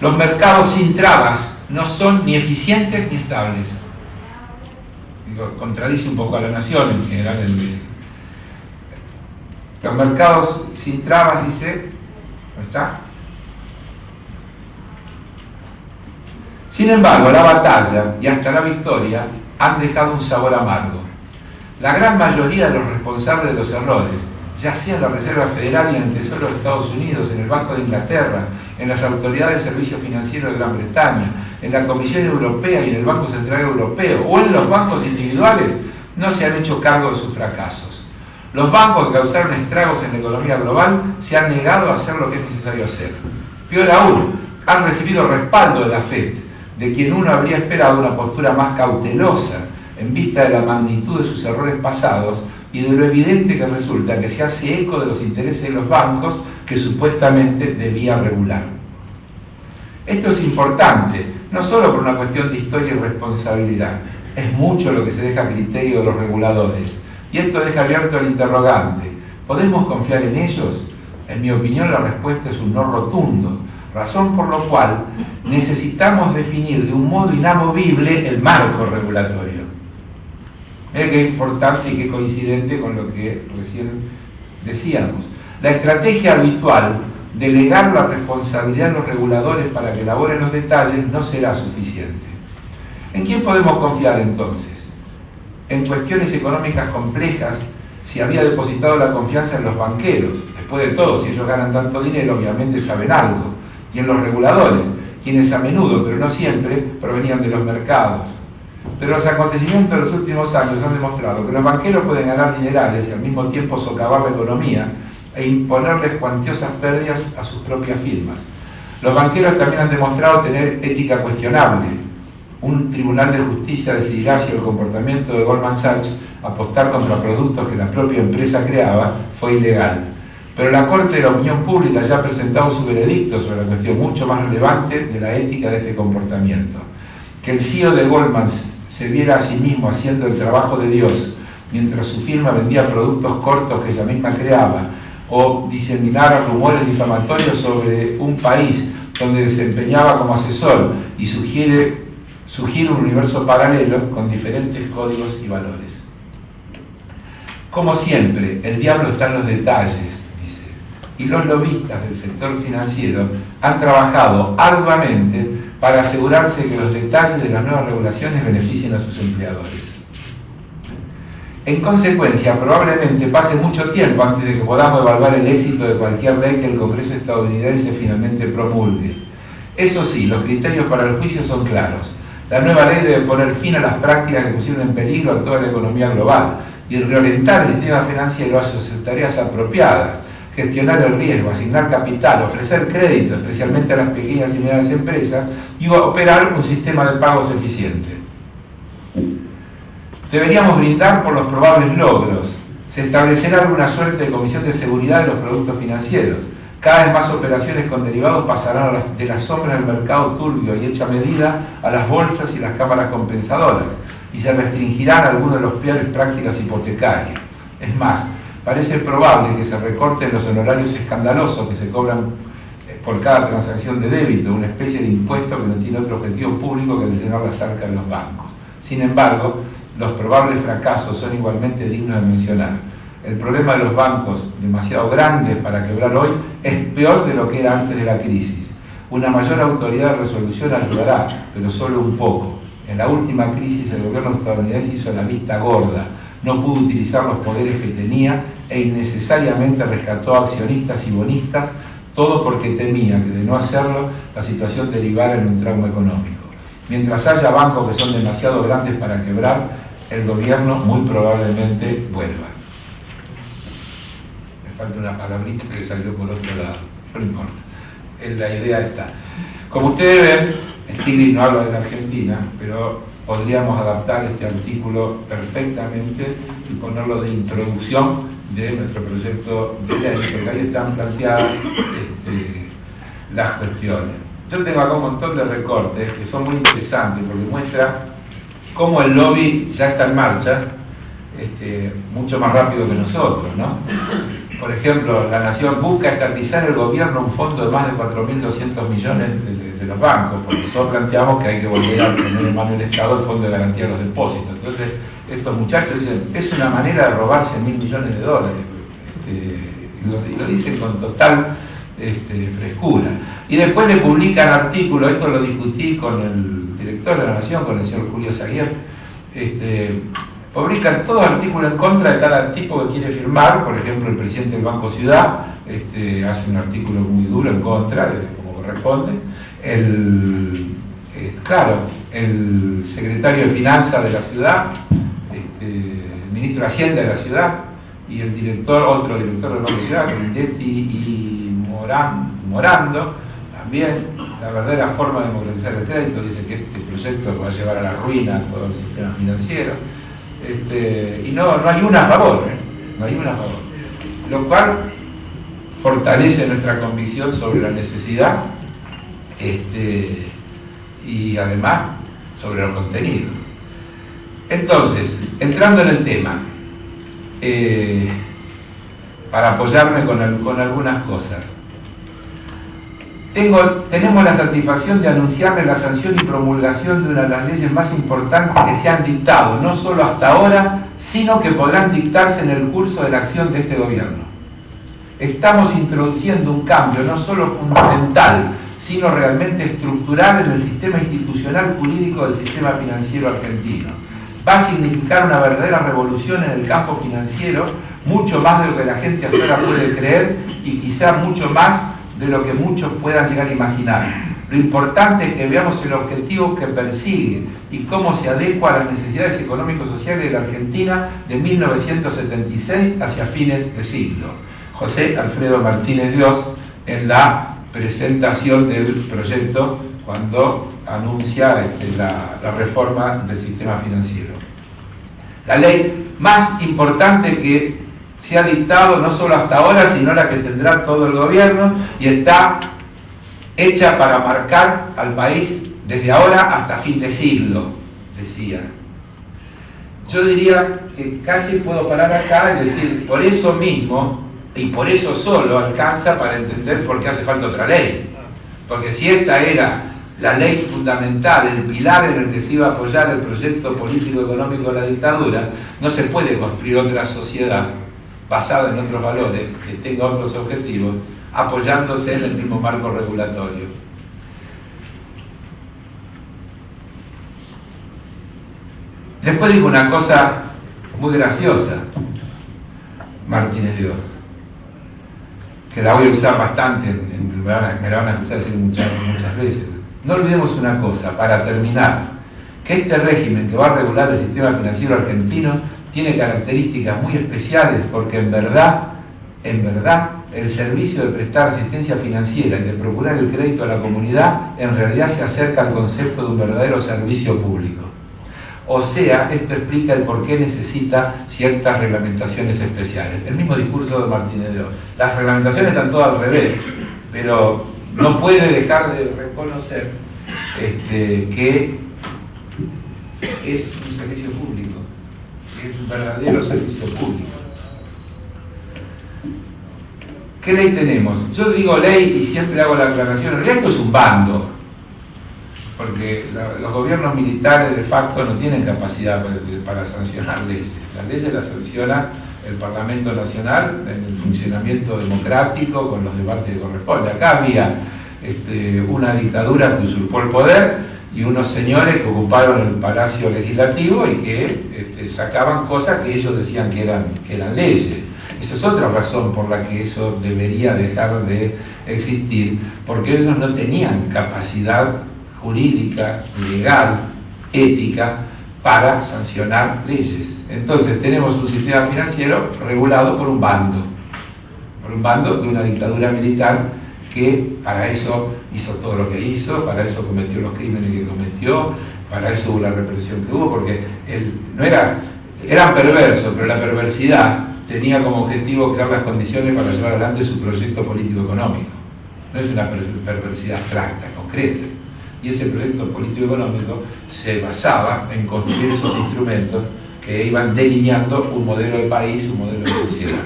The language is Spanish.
Los mercados sin trabas no son ni eficientes ni estables. Contradice un poco a la nación en general. Los mercados sin trabas, dice, ¿no está? Sin embargo, la batalla y hasta la victoria han dejado un sabor amargo. La gran mayoría de los responsables de los errores, ya sea en la Reserva Federal y en el Tesoro de Estados Unidos, en el Banco de Inglaterra, en las autoridades de servicios financieros de Gran Bretaña, en la Comisión Europea y en el Banco Central Europeo, o en los bancos individuales, no se han hecho cargo de sus fracasos. Los bancos que causaron estragos en la economía global se han negado a hacer lo que es necesario hacer. Peor aún, han recibido respaldo de la FED, de quien uno habría esperado una postura más cautelosa en vista de la magnitud de sus errores pasados y de lo evidente que resulta que se hace eco de los intereses de los bancos que supuestamente debía regular. Esto es importante, no solo por una cuestión de historia y responsabilidad, es mucho lo que se deja a criterio de los reguladores, y esto deja abierto el interrogante: ¿podemos confiar en ellos? En mi opinión, la respuesta es un no rotundo, razón por lo cual necesitamos definir de un modo inamovible el marco regulatorio. Mira qué importante y qué coincidente con lo que recién decíamos. La estrategia habitual, delegar la responsabilidad a los reguladores para que elaboren los detalles, no será suficiente. ¿En quién podemos confiar entonces? En cuestiones económicas complejas, si había depositado la confianza en los banqueros. Después de todo, si ellos ganan tanto dinero, obviamente saben algo. Y en los reguladores, quienes a menudo, pero no siempre, provenían de los mercados. Pero los acontecimientos de los últimos años han demostrado que los banqueros pueden ganar dinerales y al mismo tiempo socavar la economía e imponerles cuantiosas pérdidas a sus propias firmas. Los banqueros también han demostrado tener ética cuestionable. Un tribunal de justicia decidirá si el comportamiento de Goldman Sachs, apostar contra productos que la propia empresa creaba, fue ilegal. Pero la Corte de la Opinión Pública ya ha presentado su veredicto sobre la cuestión mucho más relevante de la ética de este comportamiento. Que el CEO de Goldman se viera a sí mismo haciendo el trabajo de Dios mientras su firma vendía productos cortos que ella misma creaba, o diseminara rumores difamatorios sobre un país donde desempeñaba como asesor y sugiere un universo paralelo con diferentes códigos y valores. Como siempre, el diablo está en los detalles, dice, y los lobistas del sector financiero han trabajado arduamente para asegurarse que los detalles de las nuevas regulaciones beneficien a sus empleadores. En consecuencia, probablemente pase mucho tiempo antes de que podamos evaluar el éxito de cualquier ley que el Congreso estadounidense finalmente promulgue. Eso sí, los criterios para el juicio son claros. La nueva ley debe poner fin a las prácticas que pusieron en peligro a toda la economía global y reorientar el sistema financiero hacia sus tareas apropiadas, gestionar el riesgo, asignar capital, ofrecer crédito, especialmente a las pequeñas y medianas empresas, y operar un sistema de pagos eficiente. Deberíamos brindar por los probables logros. Se establecerá alguna suerte de comisión de seguridad de los productos financieros. Cada vez más operaciones con derivados pasarán de las sombras del mercado turbio y hecha medida a las bolsas y las cámaras compensadoras, y se restringirán algunas de las peores prácticas hipotecarias. Es más, parece probable que se recorten los honorarios escandalosos que se cobran por cada transacción de débito, una especie de impuesto que no tiene otro objetivo público que el de llenar las arcas de los bancos. Sin embargo, los probables fracasos son igualmente dignos de mencionar. El problema de los bancos, demasiado grandes para quebrar hoy, es peor de lo que era antes de la crisis. Una mayor autoridad de resolución ayudará, pero solo un poco. En la última crisis el gobierno estadounidense hizo la vista gorda, no pudo utilizar los poderes que tenía e innecesariamente rescató a accionistas y bonistas, todo porque temía que de no hacerlo la situación derivara en un trauma económico. Mientras haya bancos que son demasiado grandes para quebrar, el gobierno muy probablemente vuelva. Me falta una palabrita que salió por otro lado, no importa. La idea está. Como ustedes ven, Stiglitz no habla de la Argentina, pero podríamos adaptar este artículo perfectamente y ponerlo de introducción de nuestro proyecto de ley, porque ahí están planteadas las cuestiones. Yo tengo acá un montón de recortes que son muy interesantes porque muestra cómo el lobby ya está en marcha mucho más rápido que nosotros, ¿no? Por ejemplo, la Nación busca estatizar el gobierno un fondo de más de 4.200 millones de los bancos, porque nosotros planteamos que hay que volver a poner en mano del Estado el Fondo de Garantía de los Depósitos. Entonces, estos muchachos dicen, es una manera de robarse $1.000 millones. Y lo dicen con total frescura. Y después le publican artículos, esto lo discutí con el director de la Nación, con el señor Julio Zaguier, publican todos artículos en contra de cada tipo que quiere firmar. Por ejemplo, el presidente del Banco Ciudad hace un artículo muy duro en contra, como corresponde. Claro, el secretario de Finanzas de la ciudad, el ministro de Hacienda de la ciudad, y el director, otro director del Banco Ciudad, Grindetti y Morando, también la verdadera forma de democratizar el crédito. Dice que este proyecto va a llevar a la ruina a todo el sistema financiero. Y no hay una a favor, no hay una a favor. Lo cual fortalece nuestra convicción sobre la necesidad y además sobre los contenidos. Entonces, entrando en el tema, para apoyarme con algunas cosas. Tenemos la satisfacción de anunciarle la sanción y promulgación de una de las leyes más importantes que se han dictado, no solo hasta ahora, sino que podrán dictarse en el curso de la acción de este gobierno. Estamos introduciendo un cambio no solo fundamental, sino realmente estructural en el sistema institucional jurídico del sistema financiero argentino. Va a significar una verdadera revolución en el campo financiero, mucho más de lo que la gente afuera puede creer y quizá mucho más de lo que muchos puedan llegar a imaginar. Lo importante es que veamos el objetivo que persigue y cómo se adecua a las necesidades económico-sociales de la Argentina de 1976 hacia fines de siglo. José Alfredo Martínez Dios, en la presentación del proyecto, cuando anuncia la reforma del sistema financiero. La ley más importante que se ha dictado, no solo hasta ahora, sino la que tendrá todo el gobierno, y está hecha para marcar al país desde ahora hasta fin de siglo, decía. Yo diría que casi puedo parar acá y decir, por eso mismo, y por eso solo alcanza para entender por qué hace falta otra ley. Porque si esta era la ley fundamental, el pilar en el que se iba a apoyar el proyecto político-económico de la dictadura, no se puede construir otra sociedad basada en otros valores, que tenga otros objetivos, apoyándose en el mismo marco regulatorio. Después dijo una cosa muy graciosa, Martínez Dios, que la voy a usar bastante, me la van a escuchar decir muchas veces. No olvidemos una cosa, para terminar, que este régimen que va a regular el sistema financiero argentino tiene características muy especiales, porque en verdad, el servicio de prestar asistencia financiera y de procurar el crédito a la comunidad en realidad se acerca al concepto de un verdadero servicio público. O sea, esto explica el por qué necesita ciertas reglamentaciones especiales. El mismo discurso de Martínez Dios. Las reglamentaciones están todas al revés, pero no puede dejar de reconocer que es un servicio público, que es un verdadero servicio público. ¿Qué ley tenemos? Yo digo ley y siempre hago la aclaración, en realidad esto es un bando, porque los gobiernos militares de facto no tienen capacidad para sancionar leyes. Las leyes las sanciona el Parlamento Nacional en el funcionamiento democrático con los debates que corresponde. Acá había una dictadura que usurpó el poder y unos señores que ocuparon el Palacio Legislativo y que sacaban cosas que ellos decían que eran leyes. Esa es otra razón por la que eso debería dejar de existir, porque ellos no tenían capacidad jurídica, legal, ética, para sancionar leyes. Entonces tenemos un sistema financiero regulado por un bando de una dictadura militar que para eso hizo todo lo que hizo, para eso cometió los crímenes que cometió, para eso hubo la represión que hubo, porque eran perversos, pero la perversidad tenía como objetivo crear las condiciones para llevar adelante su proyecto político-económico. No es una perversidad abstracta, concreta. Y ese proyecto político-económico se basaba en construir esos instrumentos que iban delineando un modelo de país, un modelo de sociedad.